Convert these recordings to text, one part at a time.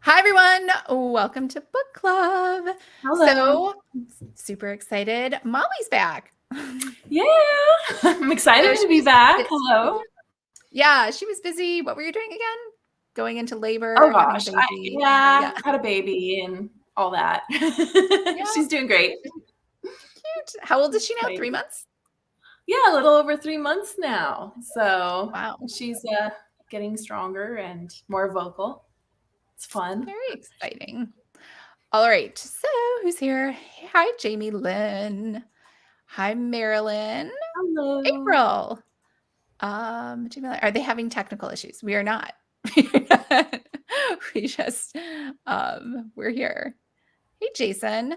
Hi, everyone. Welcome to book club. Hello. So, super excited. Molly's back. Yeah, I'm excited to be back. Hello. Yeah, she was busy. What were you doing again? Going into Oh labor, having a gosh, baby. yeah, Yeah. had a baby and all that. Yeah. She's doing great. Cute. How old is she now? 3 months? Yeah, a little over 3 months now. So Wow. she's getting stronger and more vocal. It's fun. Very exciting. All right. So, who's here? Hi, Jamie Lynn. Hi, Marilyn. Hello. April. Jamie, are they having technical issues? We are not. We just we're here. Hey, Jason.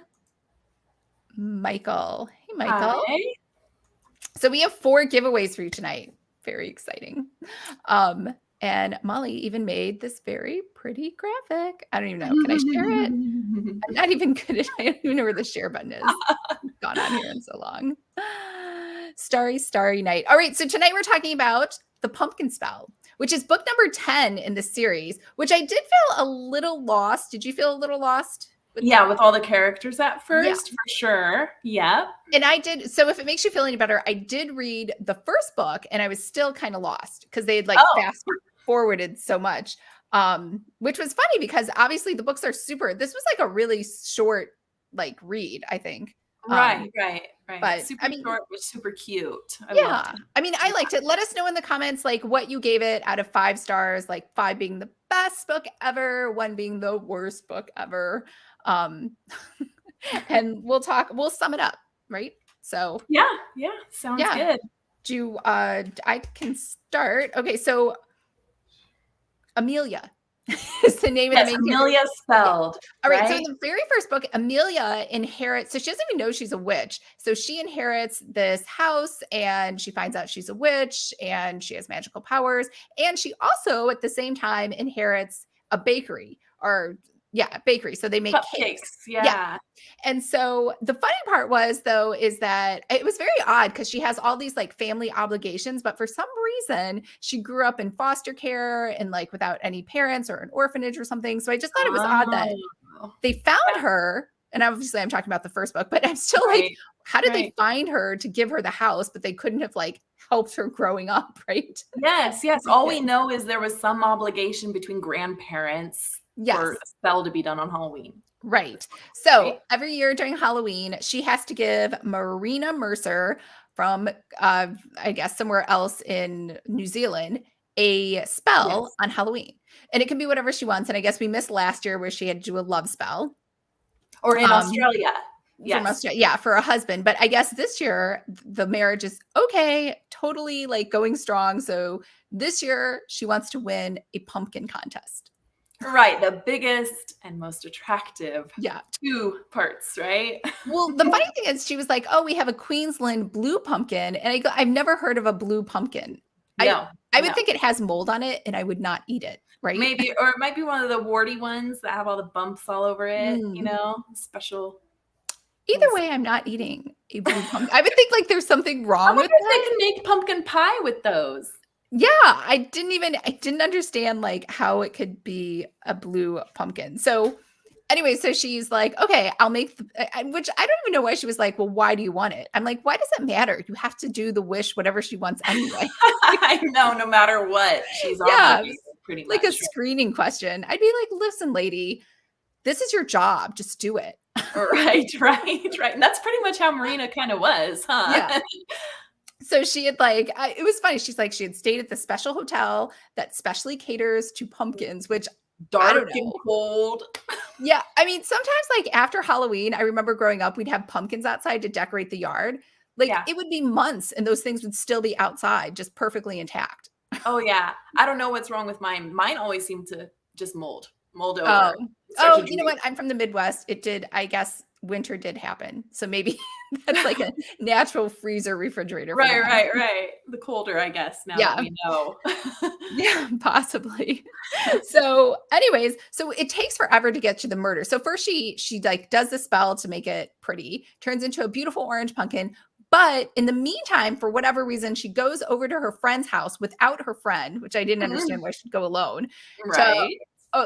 Michael. Hey, Michael. Hi. So we have 4 giveaways for you tonight. Very exciting. And Molly even made this very pretty graphic. I don't even know. Can I share it? I'm not even good at I don't even know where the share button is. It's gone on here in so long. Starry, starry night. All right, so tonight we're talking about The Pumpkin Spell, which is book number 10 in the series, which I did feel a little lost. Did you feel a little lost? With all the characters at first, Yeah. for sure. Yeah. And I did. So if it makes you feel any better, I did read the first book and I was still kind of lost because they had fast forwarded so much, which was funny because obviously the books are super. This was like a really short read, I think. Right. But super short, but super cute. I liked it. Let us know in the comments what you gave it out of 5 stars, 5 being the best book ever, 1 being the worst book ever. And we'll sum it up, right? So yeah, sounds good. I can start. Okay, so Amelia is the name of the main character. Amelia spelled. All right. So in the very first book, Amelia inherits, so she doesn't even know she's a witch. So she inherits this house and she finds out she's a witch and she has magical powers. And she also at the same time inherits a bakery bakery. So they make cakes. Yeah. And so the funny part is that it was very odd because she has all these family obligations, but for some reason she grew up in foster care and without any parents or an orphanage or something. So I just thought it was odd that they found her. And obviously I'm talking about the first book, but I'm still how did they find her to give her the house, but they couldn't have helped her growing up, right? Yes. All we know is there was some obligation between grandparents for a spell to be done on Halloween. Right. So every year during Halloween, she has to give Marina Mercer from, I guess, somewhere else in New Zealand a spell on Halloween. And it can be whatever she wants. And I guess we missed last year where she had to do a love spell. Or in Australia. From Australia, for a husband. But I guess this year the marriage is totally going strong. So this year she wants to win a pumpkin contest. Right. The biggest and most attractive 2 parts, right? Well, the funny thing is she was like, oh, we have a Queensland blue pumpkin. And I've never heard of a blue pumpkin. I would think it has mold on it and I would not eat it, right? Maybe, or it might be one of the warty ones that have all the bumps all over it, special. Either way, I'm not eating a blue pumpkin. I would think there's something wrong with that. They can make pumpkin pie with those. Yeah, I didn't understand how it could be a blue pumpkin. So anyway, so she's like, okay, I'll make which I don't even know why she was like, well, why do you want it? I'm like, why does it matter? You have to do the wish, whatever she wants anyway. I know, no matter what. She's pretty much. A screening question. I'd be like, listen, lady, this is your job. Just do it. Right. And that's pretty much how Marina kind of was, huh? Yeah. So she had it was funny. She's like, she had stayed at the special hotel that specially caters to pumpkins, which dark and cold. Yeah. I mean, sometimes after Halloween, I remember growing up, we'd have pumpkins outside to decorate the yard. It would be months and those things would still be outside, just perfectly intact. Oh yeah. I don't know what's wrong with mine. Mine always seem to just mold over. Oh, you know what? I'm from the Midwest. It did, I guess winter did happen. So maybe that's a natural freezer refrigerator. Right. The colder, I guess, now that we know. Yeah, possibly. So anyways, so it takes forever to get to the murder. So first she does the spell to make it pretty, turns into a beautiful orange pumpkin. But in the meantime, for whatever reason, she goes over to her friend's house without her friend, which I didn't understand why she'd go alone. Right.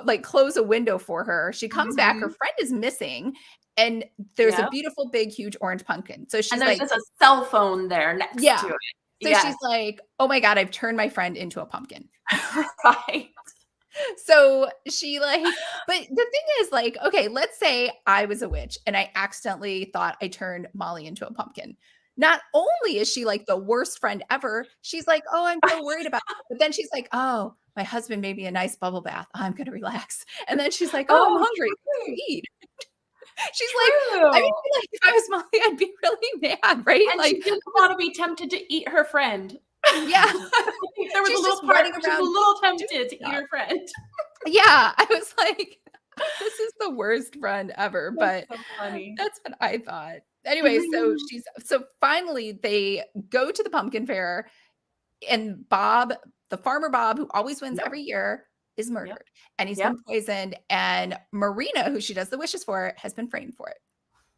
like close a window for her. She comes back, her friend is missing, and there's a beautiful, big, huge orange pumpkin. So she's like, there's just a cell phone there next to it. So she's like, oh my God, I've turned my friend into a pumpkin. Right. So she like, but the thing is like, okay, let's say I was a witch and I accidentally thought I turned Molly into a pumpkin. Not only is she like the worst friend ever, she's like, oh, I'm so worried about it. But then she's like, oh, my husband made me a nice bubble bath. I'm going to relax. And then she's like, oh, I'm hungry. Eat. She's like, I mean, like, if I was Molly, I'd be really mad, right? And like, she didn't want to be tempted to eat her friend. Yeah. There was a little part where she was a little tempted to eat her friend. Yeah. I was like, this is the worst friend ever. That's but so funny. That's what I thought. Anyway, so finally they go to the pumpkin fair, and Bob, the farmer Bob, who always wins every year, is murdered. And he's been poisoned. And Marina, who she does the wishes for, has been framed for it.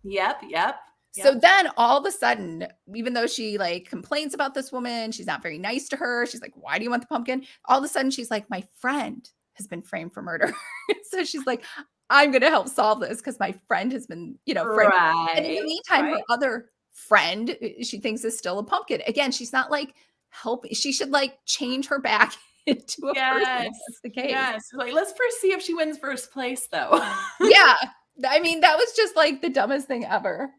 Yep. So then all of a sudden, even though she like complains about this woman, she's not very nice to her. She's like, why do you want the pumpkin? All of a sudden she's like, my friend has been framed for murder. So she's like, I'm going to help solve this because my friend has been, framed. Right. And in the meantime, her other friend, she thinks is still a pumpkin. Again, she's not like helping. She should like change her back into a person. That's the case. Yes. Like, let's first see if she wins first place though. Yeah. I mean, that was just like the dumbest thing ever.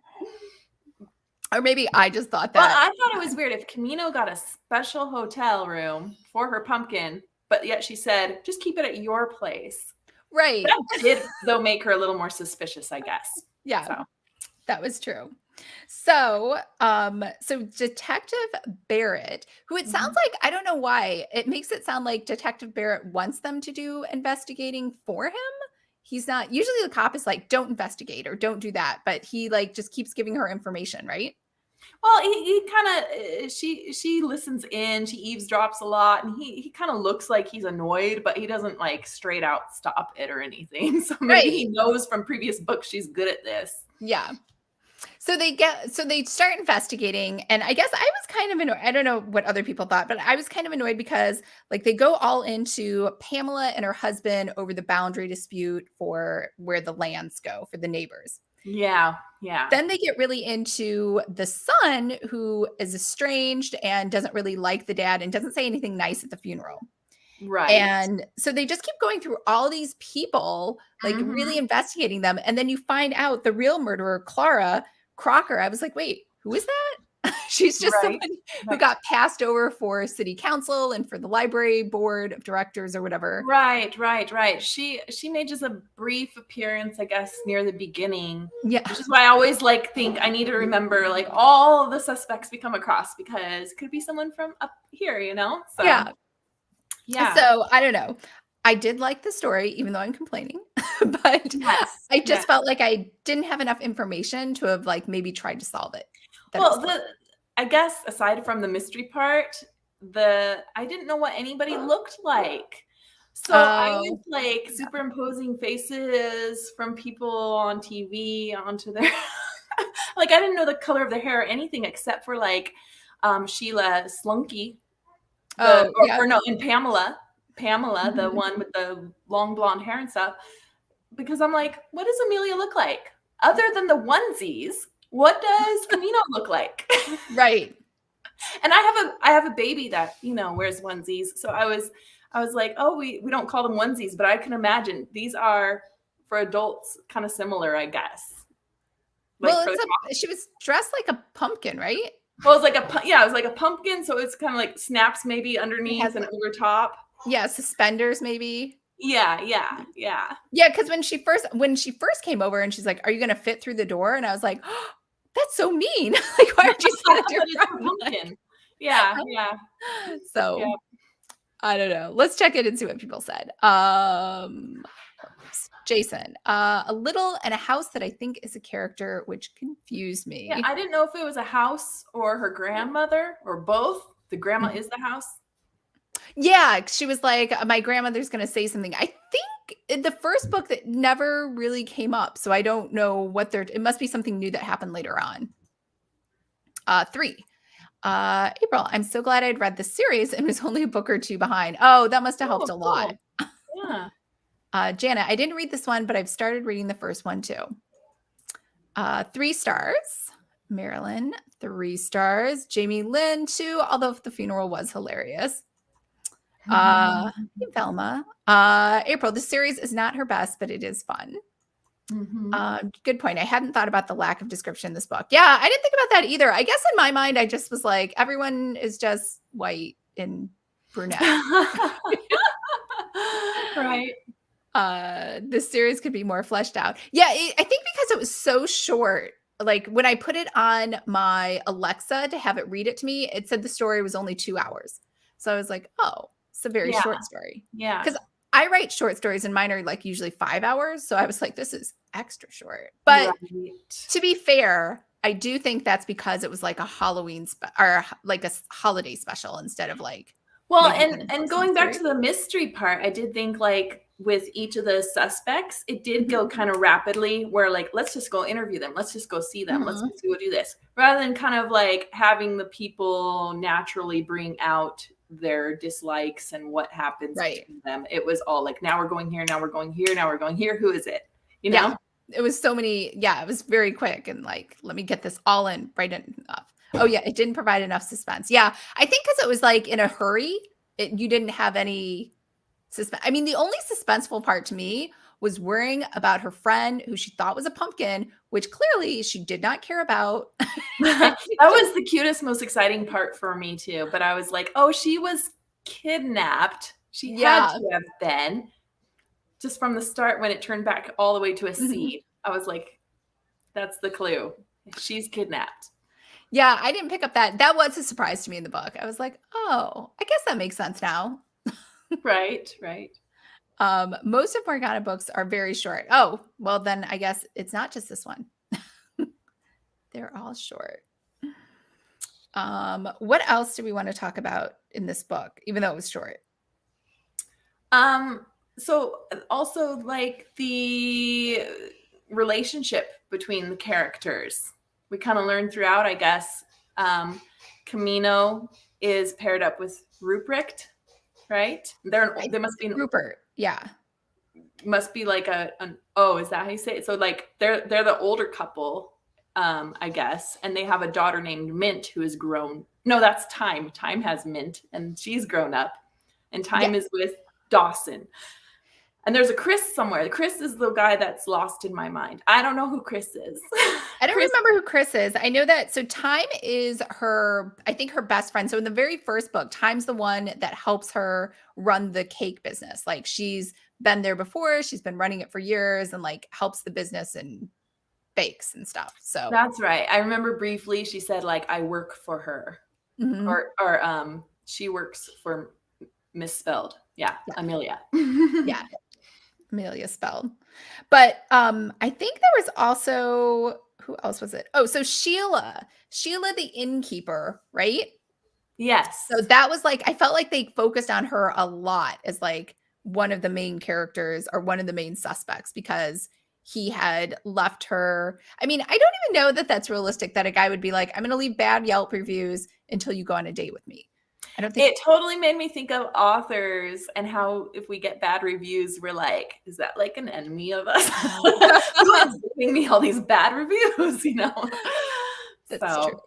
Or maybe I just thought that. Well, I thought it was weird if Camino got a special hotel room for her pumpkin, but yet she said, just keep it at your place. Right. That did, though, make her a little more suspicious, I guess. Yeah, so. That was true. So, so Detective Barrett, who it sounds like, I don't know why, it makes it sound like Detective Barrett wants them to do investigating for him. He's not, usually the cop is like, don't investigate or don't do that. But he like just keeps giving her information, right? Well, he kind of, she listens in, she eavesdrops a lot, and he kind of looks like he's annoyed, but he doesn't like straight out stop it or anything. So maybe he knows from previous books she's good at this. Yeah. So they start investigating, and I guess I was kind of annoyed. I don't know what other people thought, but I was kind of annoyed because like they go all into Pamela and her husband over the boundary dispute for where the lands go for the neighbors. Yeah. Then they get really into the son, who is estranged and doesn't really like the dad and doesn't say anything nice at the funeral. Right. And so they just keep going through all these people, like really investigating them. And then you find out the real murderer, Clara Crocker. I was like, wait, who is that? She's just someone who got passed over for city council and for the library board of directors or whatever. Right. She made just a brief appearance, I guess, near the beginning. Yeah. Which is why I always think I need to remember like all the suspects we come across, because it could be someone from up here, So yeah. So I don't know. I did like the story, even though I'm complaining, but I just felt like I didn't have enough information to have like maybe tried to solve it. Well, I guess aside from the mystery part, I didn't know what anybody looked like. So I was like superimposing faces from people on TV onto their like I didn't know the color of their hair or anything except for like Sheila Slunky. And Pamela, the one with the long blonde hair and stuff. Because I'm like, what does Amelia look like? Other than the onesies, what does Camino look like? Right. And I have a baby that, wears onesies. So I was like, oh, we don't call them onesies, but I can imagine these are for adults kind of similar, I guess. Like she was dressed like a pumpkin, right? Well, it was like a pumpkin. So it's kind of like snaps maybe underneath and over top. Yeah, suspenders maybe. Yeah. Yeah, because when she first came over and she's like, "Are you going to fit through the door?" And I was like, oh, "That's so mean! Like, why aren't you pumpkin?" Yeah. So I don't know. Let's check it and see what people said. Jason, a little and a house that I think is a character, which confused me. Yeah, I didn't know if it was a house or her grandmother or both. The grandma is the house. Yeah, she was like, my grandmother's going to say something. I think in the first book that never really came up. So I don't know it must be something new that happened later on. 3. April, I'm so glad I'd read the series and was only a book or 2 behind. Oh, that must have helped a lot. Yeah. Janet, I didn't read this one, but I've started reading the first one too. 3 stars. Marilyn, 3 stars. Jamie Lynn, 2, although the funeral was hilarious. Velma. April, the series is not her best, but it is fun. Good point. I hadn't thought about the lack of description in this book. Yeah, I didn't think about that either. I guess in my mind, I just was like, everyone is just white and brunette. Right. This series could be more fleshed out. Yeah, I think because it was so short, like when I put it on my Alexa to have it read it to me, it said the story was only 2 hours. So I was like, oh, it's a very short story. Yeah. Because I write short stories and mine are like usually 5 hours. So I was like, this is extra short. But to be fair, I do think that's because it was like a Halloween or like a holiday special instead of like. Well, and going back to the mystery part, I did think like with each of the suspects, it did go kind of rapidly where like, let's just go interview them. Let's just go see them. Let's just go do this rather than kind of like having the people naturally bring out their dislikes and what happens to them. It was all like, now we're going here. Now we're going here. Now we're going here. Who is it? You know, it was so many. Yeah, it was very quick and like, let me get this all in right enough. Oh yeah, it didn't provide enough suspense. Yeah, I think because it was like in a hurry, you didn't have any suspense. I mean, the only suspenseful part to me was worrying about her friend who she thought was a pumpkin, which clearly she did not care about. That was the cutest, most exciting part for me too. But I was like, oh, she was kidnapped. She had to have been. Just from the start when it turned back all the way to a seed. I was like, that's the clue. She's kidnapped. Yeah, I didn't pick up that. That was a surprise to me in the book. I was like, oh, I guess that makes sense now. Right. Most of Morgana books are very short. Oh, well, then I guess it's not just this one. They're all short. What else do we want to talk about in this book, even though it was short? So also like the relationship between the characters. We kind of learned throughout, I guess. Camino is paired up with Ruprecht, right? They must be Rupert, yeah. Must be like is that how you say it? So like they're the older couple, I guess, and they have a daughter named Mint who is grown. No, that's Time. Time has Mint, and she's grown up, and Time is with Dawson. And there's a Chris somewhere. Chris is the guy that's lost in my mind. I don't know who Chris is. I don't remember who Chris is. I know that. So Time is I think her best friend. So in the very first book, Time's the one that helps her run the cake business. Like she's been there before. She's been running it for years and like helps the business and bakes and stuff. So that's right. I remember briefly she said like, I work for her or she works for misspelled. Yeah. Amelia. Yeah. Amelia spelled. But I think there was also, who else was it? Oh, so Sheila the innkeeper, right? Yes. So that was like, I felt like they focused on her a lot as like one of the main characters or one of the main suspects because he had left her. I mean, I don't even know that that's realistic that a guy would be like, I'm going to leave bad Yelp reviews until you go on a date with me. I don't think it totally made me think of authors and how if we get bad reviews, we're like, is that like an enemy of us? Who is giving me all these bad reviews, you know? That's true.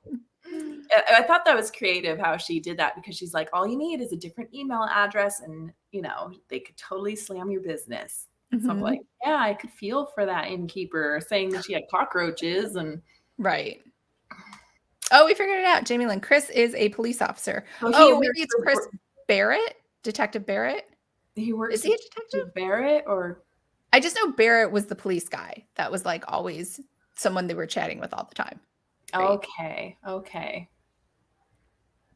I thought that was creative how she did that because she's like, all you need is a different email address and, you know, they could totally slam your business. So I'm like, yeah, I could feel for that innkeeper saying that she had cockroaches and. Right. Oh, we figured it out. Jamie Lynn. Chris is a police officer. Maybe it's Chris Barrett, Detective Barrett. Is he a detective? Barrett or? I just know Barrett was the police guy. That was like always someone they were chatting with all the time. Right? Okay.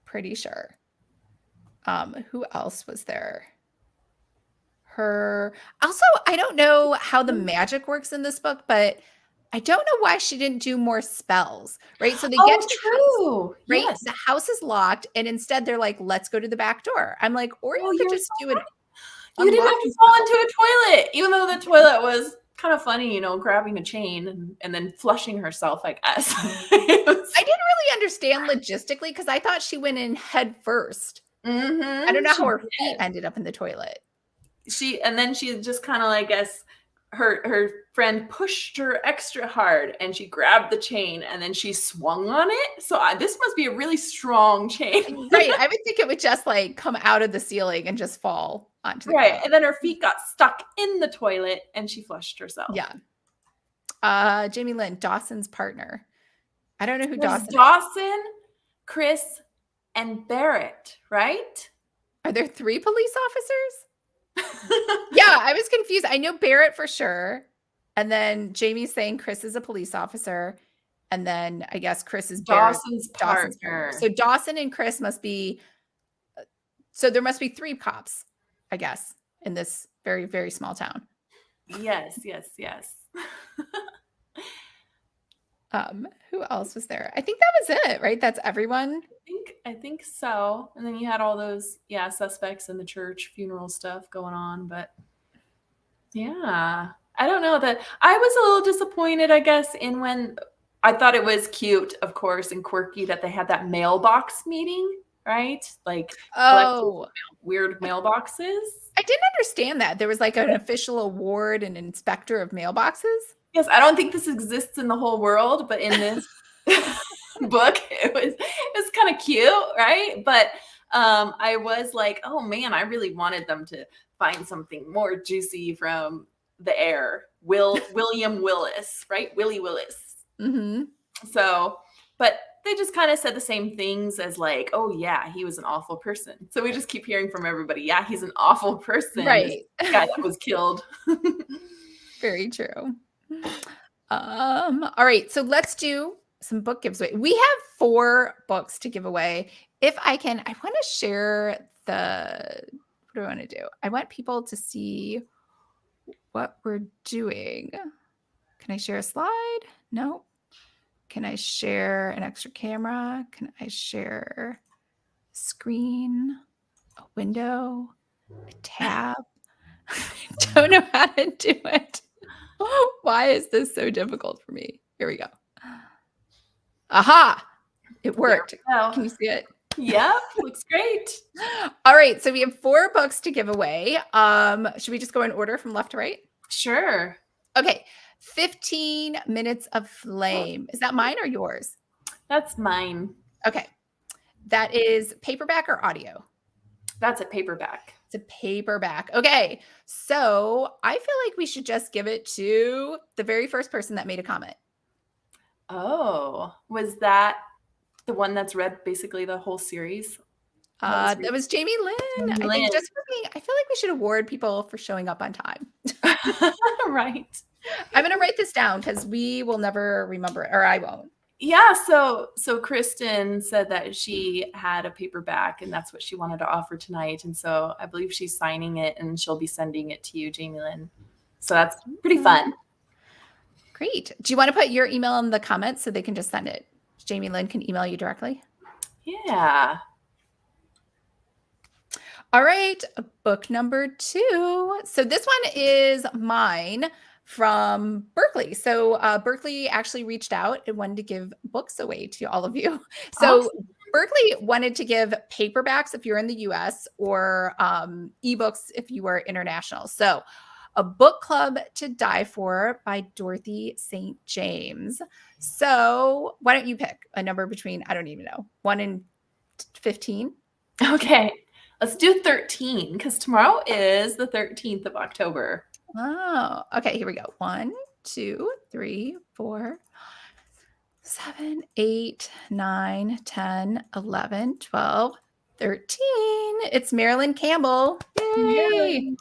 Pretty sure. Who else was there? Also, I don't know how the magic works in this book, but I don't know why she didn't do more spells, right? So they get to the house, right? Yes. The house is locked, and instead they're like, let's go to the back door. I'm like, or you could just do it. You didn't have to fall into a toilet, even though the toilet was kind of funny, you know, grabbing a chain and then flushing herself, I guess. I didn't really understand logistically because I thought she went in head first. I don't know how her feet ended up in the toilet. then she just kind of, I guess, her friend pushed her extra hard and she grabbed the chain and then she swung on it. So this must be a really strong chain. Right. I would think it would just like come out of the ceiling and just fall onto the Right. ground. And then her feet got stuck in the toilet and she flushed herself. Yeah. Jamie Lynn, Dawson's partner. I don't know who Dawson is. Dawson, Chris, and Barrett, right? Are there 3 police officers? Yeah, I was confused. I know Barrett for sure. And then Jamie's saying Chris is a police officer. And then I guess Chris is Dawson's Dawson's partner. So Dawson and Chris must be, so there must be 3 cops, I guess, in this very, very small town. Yes. Who else was there? I think that was it, right? That's everyone. I think so. And then you had all those, suspects in the church funeral stuff going on. But yeah, I don't know that I was a little disappointed, I guess, in when I thought it was cute, of course, and quirky that they had that mailbox meeting, right? Like, weird mailboxes. I didn't understand that. There was like an official award and inspector of mailboxes. Yes, I don't think this exists in the whole world, but in this book, it was kind of cute, right? But I was like, oh man, I really wanted them to find something more juicy from the air. William Willis, right? Willie Willis. Mm-hmm. So, but they just kind of said the same things as like, oh yeah, he was an awful person. So we just keep hearing from everybody, yeah, he's an awful person. Right. This guy that was killed. Very true. All right, so let's do some book giveaway. We have 4 books to give away. If I can, I want to share what do I want to do? I want people to see what we're doing. Can I share a slide? No. Can I share an extra camera? Can I share screen, a window, a tab? I don't know how to do it. Why is this so difficult for me? Here we go. Aha! It worked. Can you see it? Yep, looks great. All right, so we have 4 books to give away. Should we just go in order from left to right? Sure. Okay, 15 Minutes of Flame. Is that mine or yours? That's mine. Okay, that is paperback or audio? That's a paperback. It's a paperback. Okay, so I feel like we should just give it to the very first person that made a comment. Oh, was that the one that's read basically the whole series? That was Jamie Lynn. I think just for being, I feel like we should award people for showing up on time. Right. I'm going to write this down because we will never remember it, or I won't. Yeah, so Kristen said that she had a paperback and that's what she wanted to offer tonight. And so I believe she's signing it and she'll be sending it to you, Jamie Lynn. So that's pretty fun. Great. Do you want to put your email in the comments so they can just send it? Jamie Lynn can email you directly. Yeah. All right. Book number 2. So this one is mine from Berkeley. So Berkeley actually reached out and wanted to give books away to all of you. So awesome. Berkeley wanted to give paperbacks if you're in the US or ebooks if you are international. So A Book Club to Die For by Dorothy St. James. So why don't you pick a number between, I don't even know, 1 and 15? Okay. Let's do 13 because tomorrow is the 13th of October. Oh, okay. Here we go. 1, 2, 3, 4, 7, 8, 9, 10, 11, 12, 13. It's Marilyn Campbell. Yay.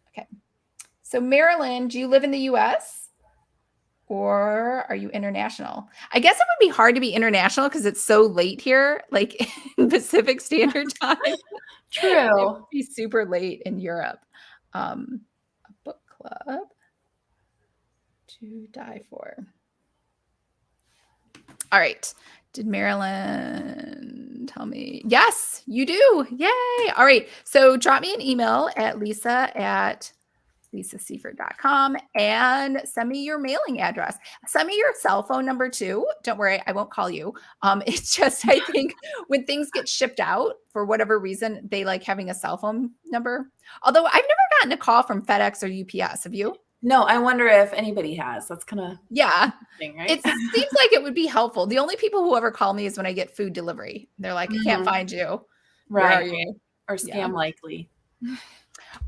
Okay. So Marilyn, do you live in the US or are you international? I guess it would be hard to be international because it's so late here, like in Pacific Standard Time. True. It would be super late in Europe. A Book Club to Die For. All right. Did Marilyn tell me? Yes, you do. Yay. All right. So drop me an email at Lisa at lisaseifert.com, and send me your mailing address. Send me your cell phone number too. Don't worry, I won't call you. It's just, I think when things get shipped out for whatever reason, they like having a cell phone number. Although I've never gotten a call from FedEx or UPS. Have you? No, I wonder if anybody has. That's kind of interesting, right? It seems like it would be helpful. The only people who ever call me is when I get food delivery. They're like, I can't find you. Where are you? Or scam likely.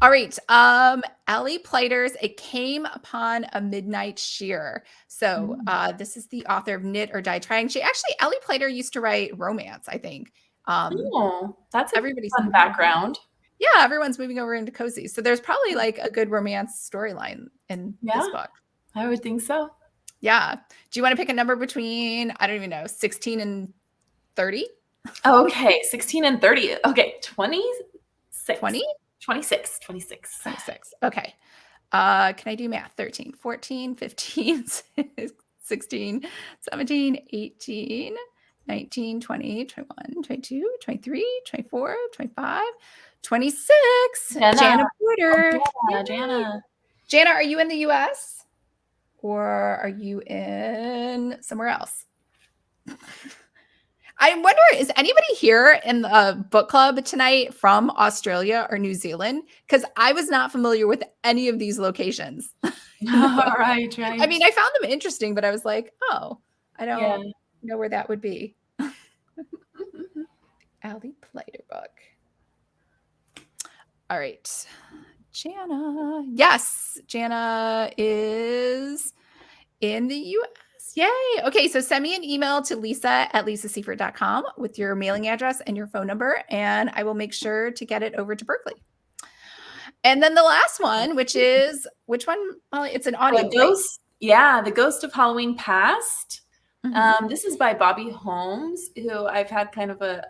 All right. Allie Plighters, It Came Upon a Midnight Shear. So this is the author of Knit or Die Trying. Allie Pleiter used to write romance, I think. That's everybody's fun background. Yeah, everyone's moving over into cozy. So there's probably like a good romance storyline in this book. I would think so. Yeah. Do you want to pick a number between, I don't even know, 16 and 30? Okay, 16 and 30. Okay, 26. 20? 26. 26. Okay. Can I do math? 13, 14, 15, 16, 17, 18, 19, 20, 21, 22, 23, 24, 25, 26. Jana Porter. Jana. Jana, are you in the US or are you in somewhere else? I wonder, is anybody here in the book club tonight from Australia or New Zealand? Because I was not familiar with any of these locations. Right. I mean, I found them interesting, but I was like, oh, I don't know where that would be. Allie Pleiter book. All right. Jana. Yes, Jana is in the US. Yay. Okay, so send me an email to lisa@lisaseifert.com with your mailing address and your phone number, and I will make sure to get it over to Berkeley. And then the last one, which one? Well, it's an audio. The Ghost. Yeah, The Ghost of Halloween Past. This is by Bobby Holmes, who I've had kind of a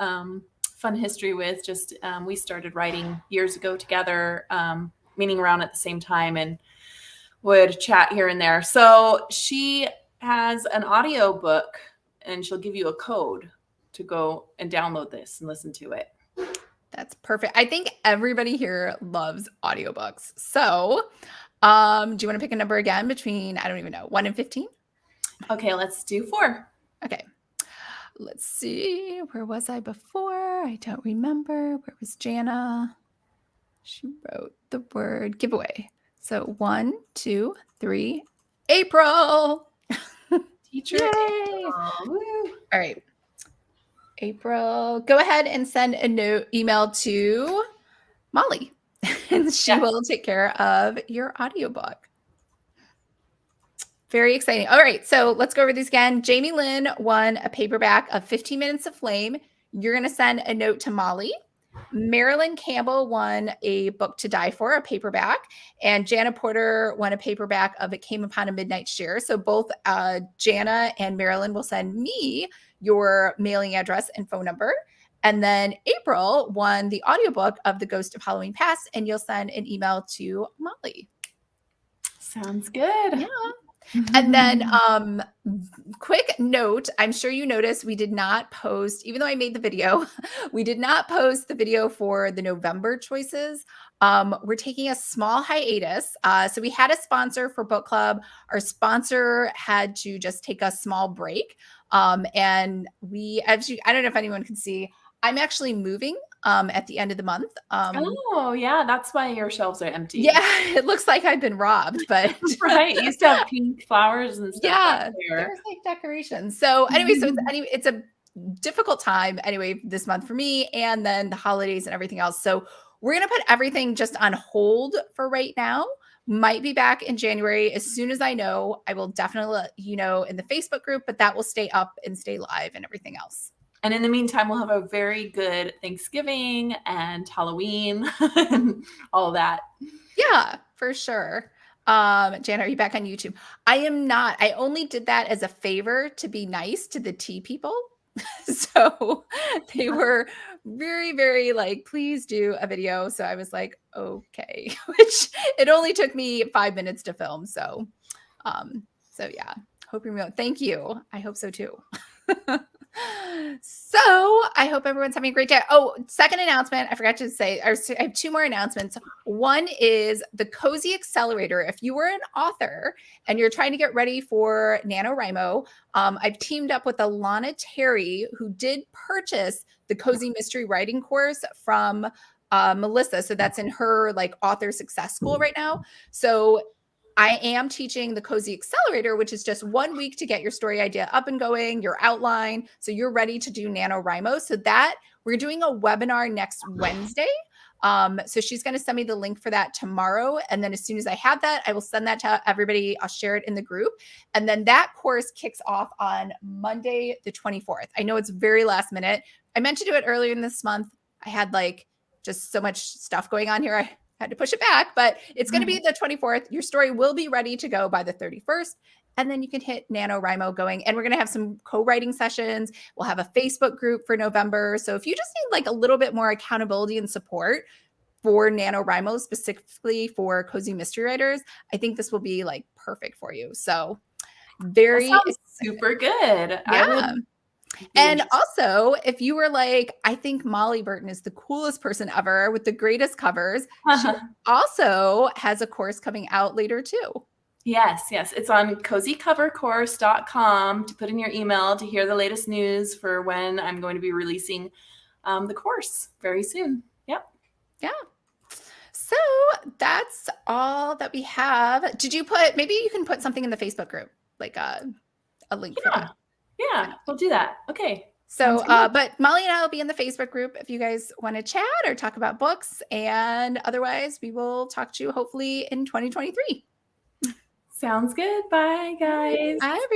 fun history with. Just we started writing years ago together, meeting around at the same time, and would chat here and there. So she has an audio book, and she'll give you a code to go and download this and listen to it. That's perfect. I think everybody here loves audiobooks. So do you want to pick a number again between, I don't even know, 1 and 15? Okay, let's do 4. Okay. Let's see. Where was I before? I don't remember. Where was Jana? She wrote the word giveaway. So 1, 2, 3, April. Teacher. Yay. All right. April, go ahead and send a email to Molly, and she will take care of your audiobook. Very exciting. All right, so let's go over these again. Jamie Lynn won a paperback of 15 Minutes of Flame. You're going to send a note to Molly. Marilyn Campbell won a Book to Die For, a paperback, and Jana Porter won a paperback of It Came Upon a Midnight Shear. So both Jana and Marilyn will send me your mailing address and phone number. And then April won the audiobook of The Ghost of Halloween Past, and you'll send an email to Molly. Sounds good. Yeah. And then quick note, I'm sure you noticed we did not post, even though I made the video, we did not post the video for the November choices. We're taking a small hiatus. So we had a sponsor for book club. Our sponsor had to just take a small break. And we, I don't know if anyone can see, I'm actually moving at the end of the month. Oh, yeah. That's why your shelves are empty. Yeah, it looks like I've been robbed, but right. You used to have pink flowers and stuff. Yeah, there's like decorations. So anyway, it's a difficult time anyway this month for me, and then the holidays and everything else. So we're going to put everything just on hold for right now. Might be back in January. As soon as I know, I will definitely let you know in the Facebook group, but that will stay up and stay live and everything else. And in the meantime, we'll have a very good Thanksgiving and Halloween and all that. Yeah, for sure. Jana, are you back on YouTube? I am not. I only did that as a favor to be nice to the tea people. So they were very, very like, please do a video. So I was like, okay, which it only took me 5 minutes to film. So yeah, hope you're thank you. I hope so too. So I hope everyone's having a great day. Oh, second announcement. I forgot to say, I have two more announcements. One is the Cozy Accelerator. If you were an author and you're trying to get ready for NaNoWriMo, I've teamed up with Alana Terry, who did purchase the Cozy Mystery Writing course from Melissa. So that's in her like author success school right now. So I am teaching the Cozy Accelerator, which is just 1 week to get your story idea up and going, your outline, so you're ready to do NaNoWriMo. So that we're doing a webinar next Wednesday. So she's going to send me the link for that tomorrow. And then as soon as I have that, I will send that to everybody. I'll share it in the group. And then that course kicks off on Monday, the 24th. I know it's very last minute. I meant to do it earlier in this month. I had like just so much stuff going on here. I had to push it back, but it's going to be the 24th. Your story will be ready to go by the 31st. And then you can hit NaNoWriMo going. And we're going to have some co-writing sessions. We'll have a Facebook group for November. So if you just need like a little bit more accountability and support for NaNoWriMo, specifically for Cozy Mystery Writers, I think this will be like perfect for you. So very super good. Yeah. And also, if you were like, I think Molly Burton is the coolest person ever with the greatest covers, she also has a course coming out later too. Yes. It's on cozycovercourse.com to put in your email to hear the latest news for when I'm going to be releasing the course very soon. Yep. Yeah. So that's all that we have. Did you put, maybe you can put something in the Facebook group, like a link for that. Yeah, we'll do that. Okay. So, but Molly and I will be in the Facebook group if you guys want to chat or talk about books. And otherwise, we will talk to you hopefully in 2023. Sounds good. Bye, guys. Bye, everyone.